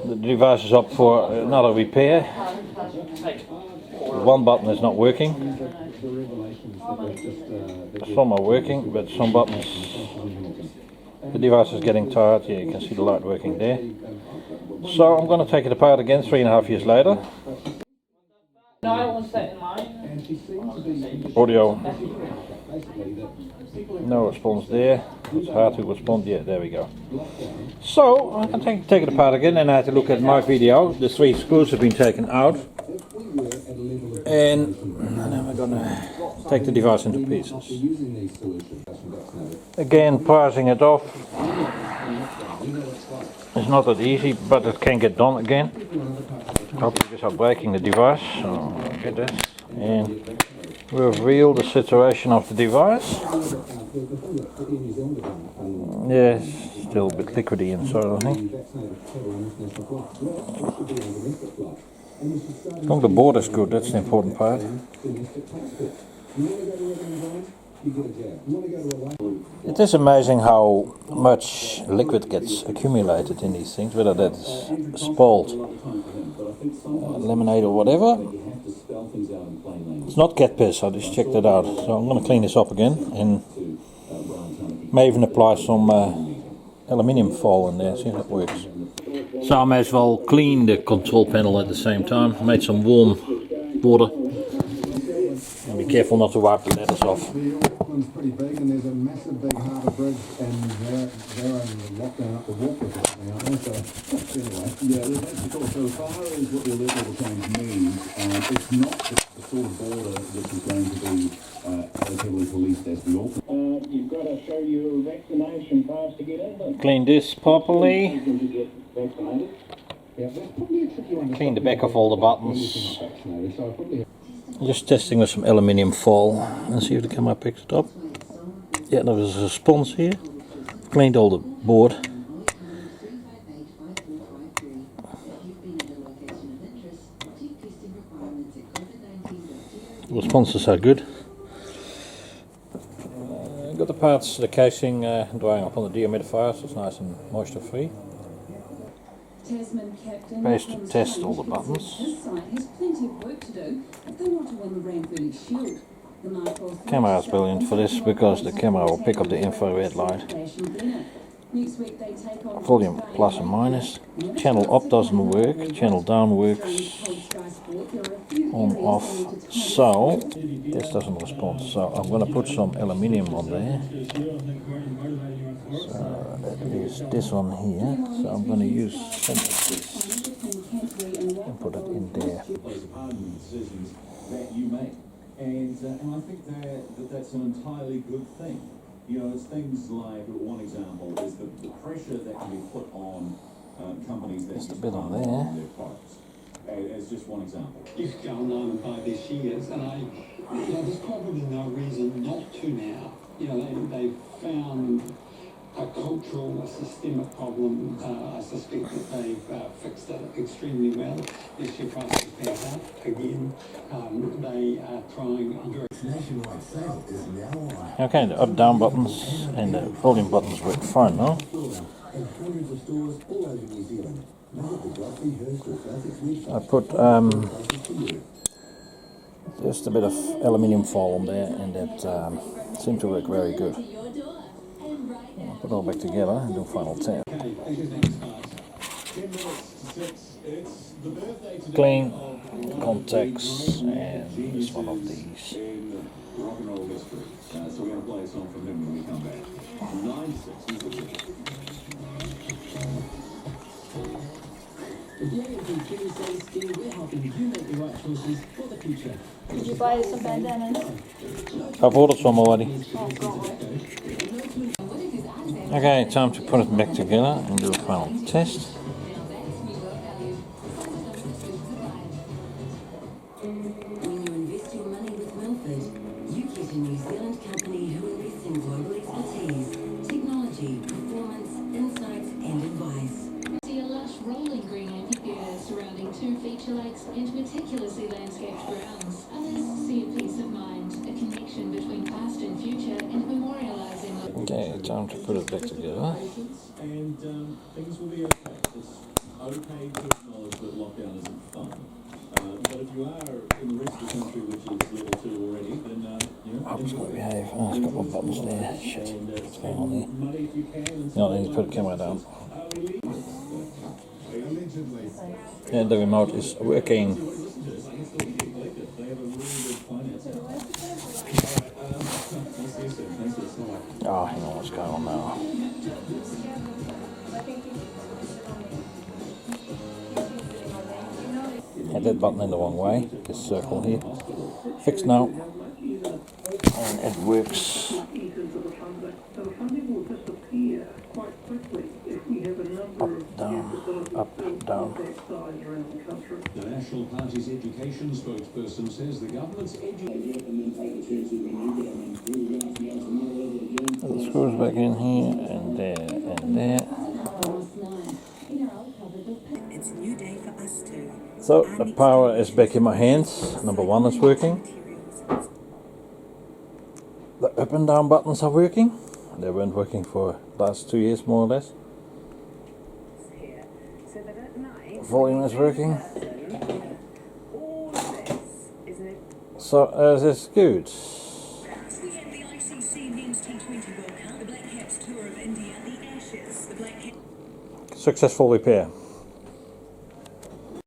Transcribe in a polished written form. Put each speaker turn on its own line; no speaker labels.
the device is up for another repair. One button is not working. Some are working, but some buttons, the device is getting tired. Yeah, you can see the light working there. So I'm going to take it apart again 3.5 years later. Audio, no response there. It's hard to respond. Yeah, there we go. So I can take it apart again, and I had to look at my video. The 3 screws have been taken out, and then we're gonna take the device into pieces. Again, parsing it off is not that easy, but it can get done again. Hopefully without breaking the device. So get this and reveal the situation of the device. Yeah, still a bit liquidy inside, I think. As long as the board is good, that's the important part. It is amazing how much liquid gets accumulated in these things, whether that's spoiled lemonade or whatever. It's not cat piss, I just checked it out. So I'm going to clean this up again and may even apply some aluminium foil in there, see if that works. So I may as well clean the control panel at the same time. Made some warm water. And be careful not to wipe the letters off.
One's pretty big, and there's a massive big harbour bridge, and they're on lockdown up the walk with it, aren't they? So anyway, yeah, there's actually cool. So as far as what the electrical change means, it's not the sort of border which is going to be as heavily policed as the Auckland. You've got to show your vaccination pass to get in.
Clean this properly.
Yeah, that's probably a tricky one.
Clean the back of all the buttons. Just testing with some aluminium foil and see if the camera picks it up. Yeah, there was a response here. Cleaned all the board. The responses are good. Got the parts, the casing drying up on the dehumidifier, so it's nice and moisture free. Base to test all the buttons. Camera is brilliant for this because the camera will pick up the infrared light. Volume plus and minus. Channel up doesn't work, channel down works. On off. So this doesn't respond. So I'm going to put some aluminium on there. So that is this one here. So I'm going to use some of this and put it in there.
And I think that's an entirely good thing. You know, it's things like, one example is the pressure that can be put on companies that
Just a bit on there.
Their products. As just one example.
It's going on by this years, and there's probably no reason not to now. You know, they've found a cultural, a systemic problem. I suspect that they've fixed it extremely well. Yes, your price is back up again. They are trying very.
Okay, the up down buttons and the volume buttons work fine now. I put just a bit of aluminium foil on there, and that seemed to work very good. I'll put it all back together and do a final test. Clean contacts, and just one of these.
Rock and roll history. So we're going to play a song from him when we come back. 9-6.
We're helping you make the right choices for the future.
Did you buy some bandanas?
I've ordered some already.
Oh, God.
Okay, time to put it back together and do a final test.
When you invest your money with Milford, you get a New Zealand company who invests in global expertise, technology, performance, insights and advice.
See a lush rolling green amphitheatre surrounding 2 feature lakes and meticulously landscaped grounds. Others see a peace of mind, a connection between past and future, and memorialising.
Okay, time to put it back together.
And things will be okay. It's okay.
buttons there. Shit, what's going on here? You know, I need to put the camera down. Yeah, the remote is working. Oh, hang on, what's going on now? Had that button in the wrong way, this circle here. Fixed now. And it works. Up, down, up, down.
The National Party's education spokesperson says the government's
The screws back in here, and there, and there.
It's a new day for us too.
So the power is back in my hands. Number one is working. The up and down buttons are working. They weren't working for the last 2 years, more or less. Volume is working. So this is good. Successful repair.